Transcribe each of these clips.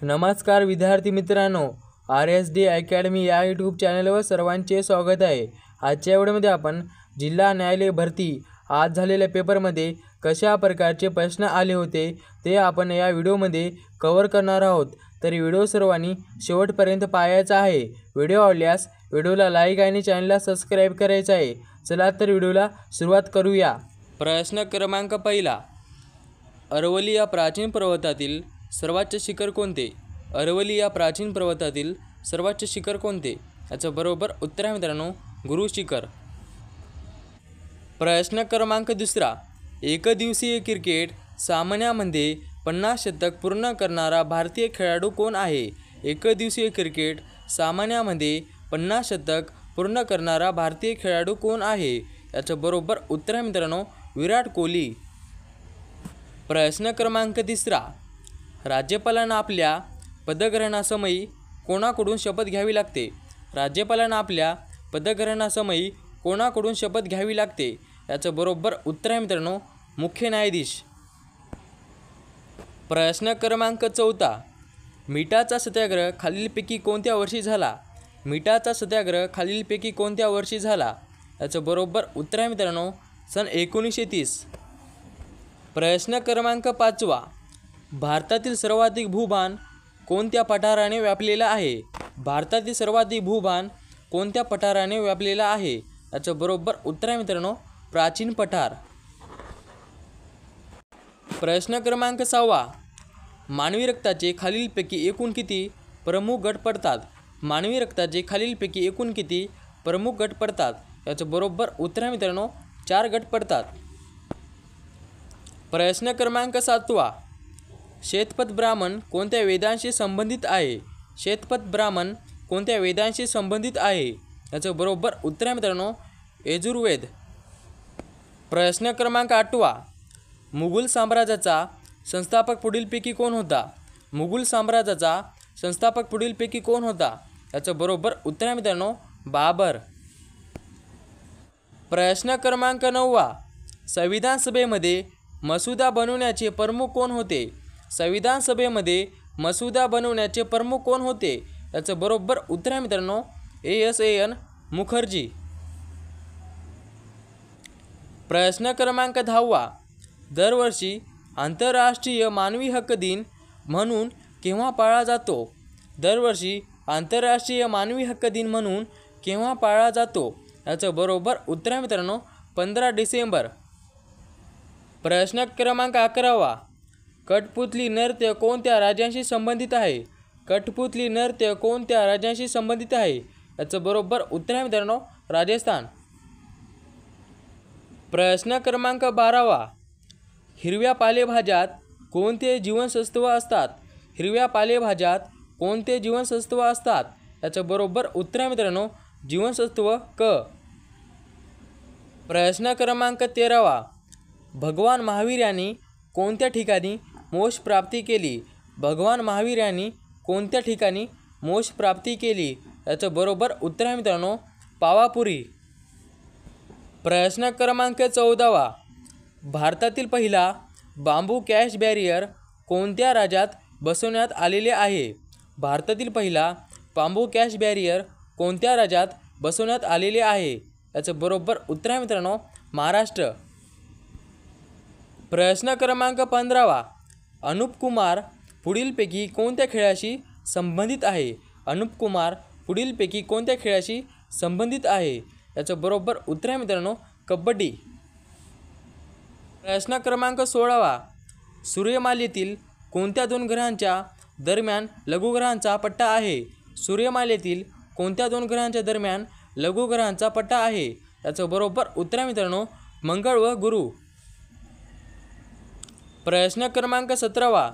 नमस्कार विद्यार्थी मित्रांनो, RSD अकॅडमी या यूट्यूब चॅनलवर सर्वांचे स्वागत आहे। आजच्या व्हिडिओमध्ये आपण जिल्हा न्यायालय भरती आज झालेल्या पेपरमध्ये कशा प्रकारचे प्रश्न आले होते ते आपण या व्हिडिओमध्ये कव्हर करणार आहोत। तर व्हिडिओ सर्वांनी शेवटपर्यंत पाहायचा आहे। व्हिडिओ आवडल्यास व्हिडिओला लाईक आणि चॅनलला सबस्क्राइब करायचे आहे। चला तर व्हिडिओला सुरुवात करूया। प्रश्न क्रमांक पहिला, अरवली या प्राचीन पर्वतातील सर्वोच्च शिखर कोणते? अरवली या प्राचीन पर्वतातील सर्वोच्च शिखर कोणते? याचं बरोबर उत्तर आहे मित्रांनो, गुरु शिखर। प्रश्न क्रमांक दुसरा, एकदिवसीय क्रिकेट सामन्यामध्ये 50 शतक पूर्ण करणारा भारतीय खेळाडू कोण आहे? एकदिवसीय क्रिकेट सामन्यामध्ये 50 शतक पूर्ण करणारा भारतीय खेळाडू कोण आहे? याचं बरोबर उत्तर आहे मित्रांनो, विराट कोहली। प्रश्न क्रमांक तिसरा, राज्यपालांना आपल्या पदग्रहणासमयी कोणाकडून शपथ घ्यावी लागते? राज्यपालांना आपल्या पदग्रहणासमयी कोणाकडून शपथ घ्यावी लागते? याचं बरोबर उत्तर आहे मित्रांनो, मुख्य न्यायाधीश। प्रश्न क्रमांक चौथा, मिठाचा सत्याग्रह खालीलपैकी कोणत्या वर्षी झाला? मिठाचा सत्याग्रह खालीलपैकी कोणत्या वर्षी झाला? याचं बरोबर उत्तर आहे मित्रांनो, सन 1930। प्रश्न क्रमांक पाचवा, भारतातील सर्वाधिक भूभाग कोणत्या पठाराने व्यापलेला आहे? भारतातील सर्वाधिक भूभाग कोणत्या पठाराने व्यापलेला आहे? याचं बरोबर उत्तर आहे मित्रांनो, प्राचीन पठार। प्रश्न क्रमांक 6, मानवी रक्ताचे खालीलपैकी एकूण किती प्रमुख गट पडतात? मानवी रक्ताचे खालीलपैकी एकूण किती प्रमुख गट पडतात? याचं बरोबर उत्तर आहे मित्रांनो, 4 गट पडतात। प्रश्न क्रमांक 7, श्वेतपत्र ब्राह्मण कोणत्या वेदांशी संबंधित आहे? श्वेतपत्र ब्राह्मण कोणत्या वेदांशी संबंधित आहे? याचं बरोबर उत्तर आहे मित्रांनो, यजुर्वेद। प्रश्न क्रमांक 8, मुघल साम्राज्याचा संस्थापक पुढीलपैकी कोण होता? मुघल साम्राज्याचा संस्थापक पुढीलपैकी कोण होता? याचं बरोबर उत्तर आहे मित्रांनो, बाबर। प्रश्न क्रमांक 9, संविधान सभेमध्ये मसुदा बनवण्याचे प्रमुख कोण होते? संविधान सभेमध्ये मसुदा बनवण्याचे प्रमुख कोण होते? याचं बरोबर उत्तर आहे मित्रांनो, ASAN मुखर्जी। प्रश्न क्रमांक 10, दरवर्षी आंतरराष्ट्रीय मानवी हक्क दिन म्हणून केव्हा पाळला जातो? दरवर्षी आंतरराष्ट्रीय मानवी हक्क दिन म्हणून केव्हा पाळला जातो? याचं बरोबर उत्तर आहे मित्रांनो, 15 डिसेंबर। प्रश्न क्रमांक 11, कठपुतली नृत्य कोणत्या राज्याशी संबंधित आहे? कठपुतली नृत्य कोणत्या राज्याशी संबंधित आहे? याचं बरोबर उत्तर आहे मित्रांनो, राजस्थान। प्रश्न क्रमांक 12, हिरव्या पालेभाज्यात कोणते जीवनसत्व असतात? हिरव्या पालेभाज्यात कोणते जीवनसत्व असतात? याचं बरोबर उत्तर आहे मित्रांनो, जीवनसत्व क। प्रश्न क्रमांक 13, भगवान महावीर यांनी कोणत्या ठिकाणी मोक्ष प्राप्ती केली? भगवान महावीर यांनी कोणत्या ठिकाणी मोक्ष प्राप्ती केली? याचं बरोबर उत्तर आहे मित्रांनो, पावापुरी। प्रश्न क्रमांक 14, भारतातील पहिला बांबू कॅश बॅरियर कोणत्या राज्यात बसवण्यात आलेले आहे? भारतातील पहिला बांबू कॅश बॅरियर कोणत्या राज्यात बसवण्यात आलेले आहे? याचं बरोबर उत्तर आहे मित्रांनो, महाराष्ट्र। प्रश्न क्रमांक 15, अनुप कुमार पुढीलपैकी कोणत्या खेळाशी संबंधित आहे? अनुप कुमार पुढीलपैकी कोणत्या खेळाशी संबंधित आहे? याचं बरोबर उत्तर आहे मित्रांनो, कबड्डी। प्रश्न क्रमांक 16, सूर्यमालेतील कोणत्या 2 ग्रहांच्या दरम्यान लघुग्रहांचा पट्टा आहे? सूर्यमालेतील कोणत्या 2 ग्रहांच्या दरम्यान लघुग्रहांचा पट्टा आहे? याचं बरोबर उत्तर आहे मित्रांनो, मंगळ व गुरु। प्रश्न क्रमांक 17,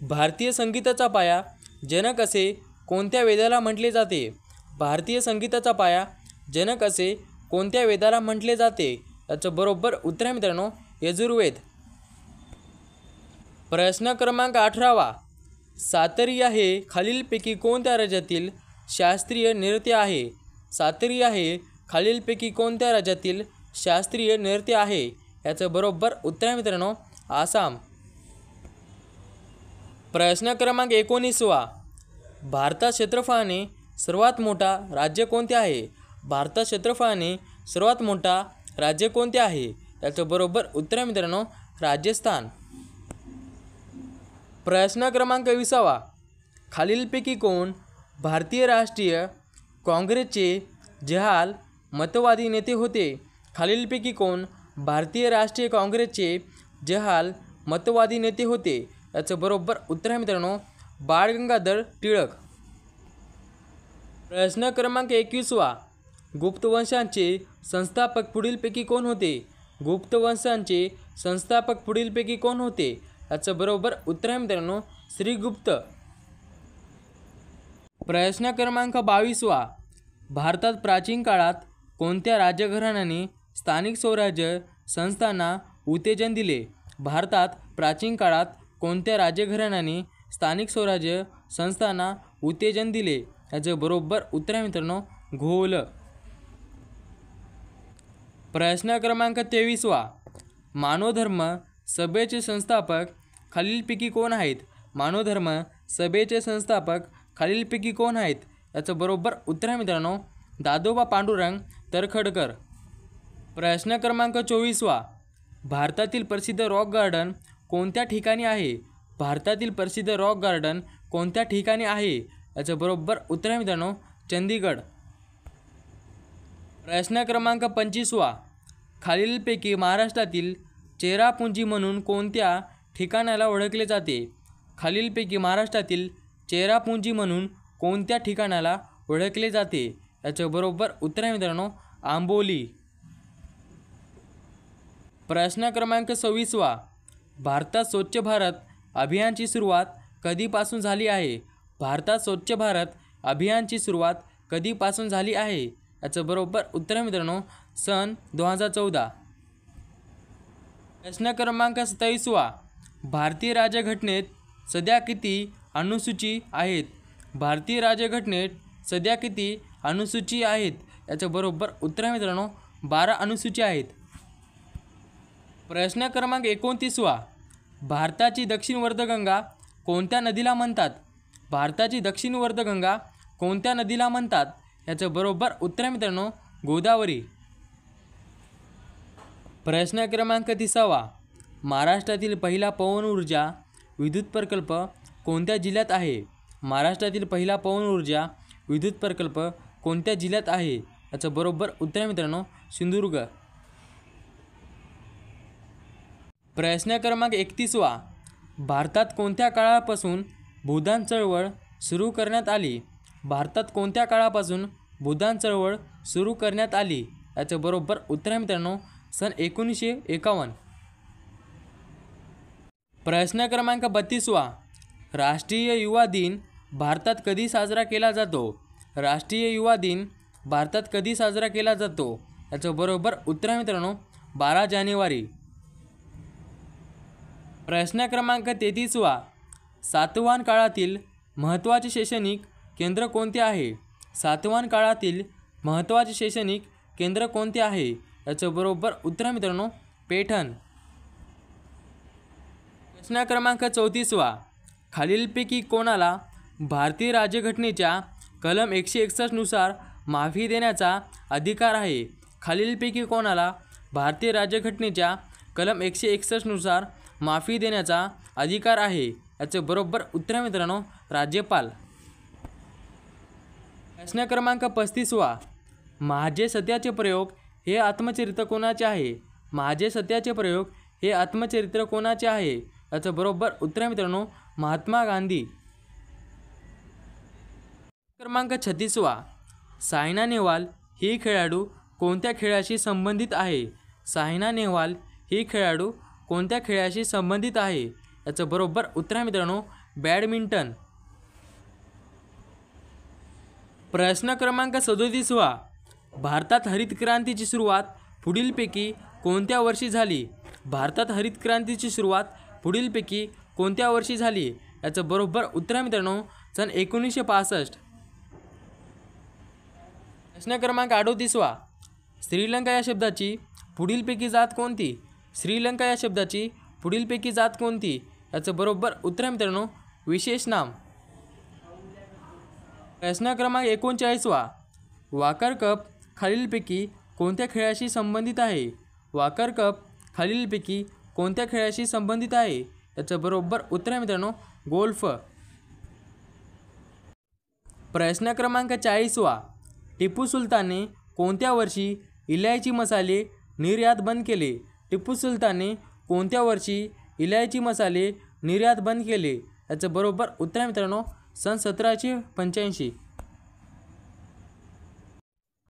भारतीय संगीताचा पाया जनक असे कोणत्या वेदाला म्हटले जाते? भारतीय संगीताचा पाया जनक असे कोणत्या वेदाला म्हटले जाते? याचं बरोबर उत्तर आहे मित्रांनो, यजुर्वेद। प्रश्न क्रमांक 18, सातरिया हे खालीलपैकी कोणत्या राज्यातील शास्त्रीय नृत्य आहे? सातरिया हे खालीलपैकी कोणत्या राज्यातील शास्त्रीय नृत्य आहे? याचं बरोबर उत्तर आहे मित्रांनो, आसाम। प्रश्न क्रमांक 19. भारतात क्षेत्रफळाने सर्वात मोठा राज्य कोणते आहे? भारतात क्षेत्रफळाने सर्वात मोठा राज्य कोणते आहे? याचं बरोबर उत्तर आहे मित्रांनो राजस्थान. प्रश्न क्रमांक 20. खालीलपैकी कोण भारतीय राष्ट्रीय काँग्रेसचे जहाल मतवादी नेते होते? खालीलपैकी कोण भारतीय राष्ट्रीय काँग्रेसचे जहाल मतवादी नेते होते? याचं बरोबर उत्तर आहे मित्रांनो बाळ गंगाधर टिळक. प्रश्न क्रमांक 21. गुप्तवंशांचे संस्थापक पुढीलपैकी कोण होते? गुप्तवंशांचे संस्थापक पुढीलपैकी कोण होते? याचं बरोबर उत्तर आहे मित्रांनो श्रीगुप्त. प्रश्न क्रमांक 22. भारतात प्राचीन काळात कोणत्या राजघराण्याने स्थानिक स्वराज्य संस्थांना उत्तेजन दिले? भारतात प्राचीन काळात कोणत्या राजघराण्याने स्थानिक स्वराज्य संस्थांना उत्तेजन दिले? याचं बरोबर उत्तर आहे मित्रांनो घोल. प्रश्न क्रमांक 23. मानवधर्म सभेचे संस्थापक खालीलपैकी कोण आहेत? मानवधर्म सभेचे संस्थापक खालीलपैकी कोण आहेत? याचं बरोबर उत्तर आहे मित्रांनो दादोबा पांडुरंग तरखडकर. प्रश्न क्रमांक 24. भारतातील प्रसिद्ध रॉक गार्डन कोणत्या ठिकाणी आहे? भारतातील प्रसिद्ध रॉक गार्डन कोणत्या ठिकाणी आहे? याचं बरोबर उत्तर आहे मित्रांनो चंदीगड. प्रश्न क्रमांक 25. खालीलपैकी महाराष्ट्रातील चेरापुंजी म्हणून कोणत्या ठिकाणाला ओळखले जाते? खालीलपैकी महाराष्ट्रातील चेरापुंजी म्हणून कोणत्या ठिकाणाला ओळखले जाते? याचं बरोबर उत्तर आहे मित्रांनो आंबोली. प्रश्न क्रमांक 26. भारतात स्वच्छ भारत अभियानची सुरुवात कधीपासून झाली आहे? भारतात स्वच्छ भारत अभियानची सुरुवात कधीपासून झाली आहे? याचं बरोबर उत्तर आहे मित्रांनो सन 2014. प्रश्न क्रमांक 27. भारतीय राज्यघटनेत सध्या किती अनुसूची आहेत? भारतीय राज्यघटनेत सध्या किती अनुसूची आहेत? याचं बरोबर उत्तर आहे मित्रांनो 12 अनुसूची आहेत. प्रश्न क्रमांक 29. भारताची दक्षिण वर्धगंगा कोणत्या नदीला म्हणतात? भारताची दक्षिण वर्धगंगा कोणत्या नदीला म्हणतात? याचं बरोबर उत्तर आहे मित्रांनो गोदावरी. प्रश्न क्रमांक 30. महाराष्ट्रातील पहिला पवन ऊर्जा विद्युत प्रकल्प कोणत्या जिल्ह्यात आहे? महाराष्ट्रातील पहिला पवन ऊर्जा विद्युत प्रकल्प कोणत्या जिल्ह्यात आहे? याचं बरोबर उत्तर आहे मित्रांनो सिंधुदुर्ग. प्रश्न क्रमांक 31. भारतात कोणत्या काळापासून भूदान चळवळ सुरू करण्यात आली? भारतात कोणत्या काळापासून भूदान चळवळ सुरू करण्यात आली? याचं बरोबर उत्तर आहे मित्रांनो सन 1951. प्रश्न क्रमांक 32. राष्ट्रीय युवा दिन भारतात कधी साजरा केला जातो? राष्ट्रीय युवा दिन भारतात कधी साजरा केला जातो? याचं बरोबर उत्तर आहे मित्रांनो 12 जानेवारी. प्रश्न क्रमांक 33. सातवाहन काळातील महत्त्वाचे शैक्षणिक केंद्र कोणते आहे? सातवाहन काळातील महत्त्वाचे शैक्षणिक केंद्र कोणते आहे? याचं बरोबर उत्तर आहे मित्रांनो पैठण. प्रश्न क्रमांक 34. खालीलपैकी कोणाला भारतीय राज्यघटनेच्या कलम 161 नुसार माफी देण्याचा अधिकार आहे? खालीलपैकी कोणाला भारतीय राज्यघटनेच्या कलम 161 नुसार माफी देण्याचा अधिकार आहे? याचं बरोबर उत्तर आहे मित्रांनो राज्यपाल. प्रश्न क्रमांक 35. माझे सत्याचे प्रयोग हे आत्मचरित्र कोणाचे आहे? माझे सत्याचे प्रयोग हे आत्मचरित्र कोणाचे आहे? याचं बरोबर उत्तर आहे मित्रांनो महात्मा गांधी. क्रमांक 36. सायना नेहवाल ही खेळाडू कोणत्या खेळाशी संबंधित आहे? सायना नेहवाल ही खेळाडू कोणत्या खेळाशी संबंधित आहे? याचं बरोबर उत्तर आहे मित्रांनो बॅडमिंटन. प्रश्न क्रमांक 37. भारतात हरित क्रांतीची सुरुवात पुढीलपैकी कोणत्या वर्षी झाली? भारतात हरित क्रांतीची सुरुवात पुढीलपैकी कोणत्या वर्षी झाली? याचं बरोबर उत्तर आहे मित्रांनो सन 1965. प्रश्न क्रमांक 38. श्रीलंका या शब्दाची पुढीलपैकी जात कोणती? श्रीलंका या शब्दाची पुढीलपैकी जात कोणती? याचं बरोबर उत्तर आहे मित्रांनो विशेष नाम. प्रश्न क्रमांक 39वा. वॉकर कप खालीलपैकी कोणत्या खेळाशी संबंधित आहे? वॉकर कप खालीलपैकी कोणत्या खेळाशी संबंधित आहे? याचं बरोबर उत्तर आहे मित्रांनो गोल्फ. प्रश्न क्रमांक 40वा. टिपू सुलतानने कोणत्या वर्षी इलायची मसाले निर्यात बंद केले? टिपू सुलतानने कोणत्या वर्षी इलायची मसाले निर्यात बंद केले? याचं बरोबर उत्तर आहे मित्रांनो सन 1785.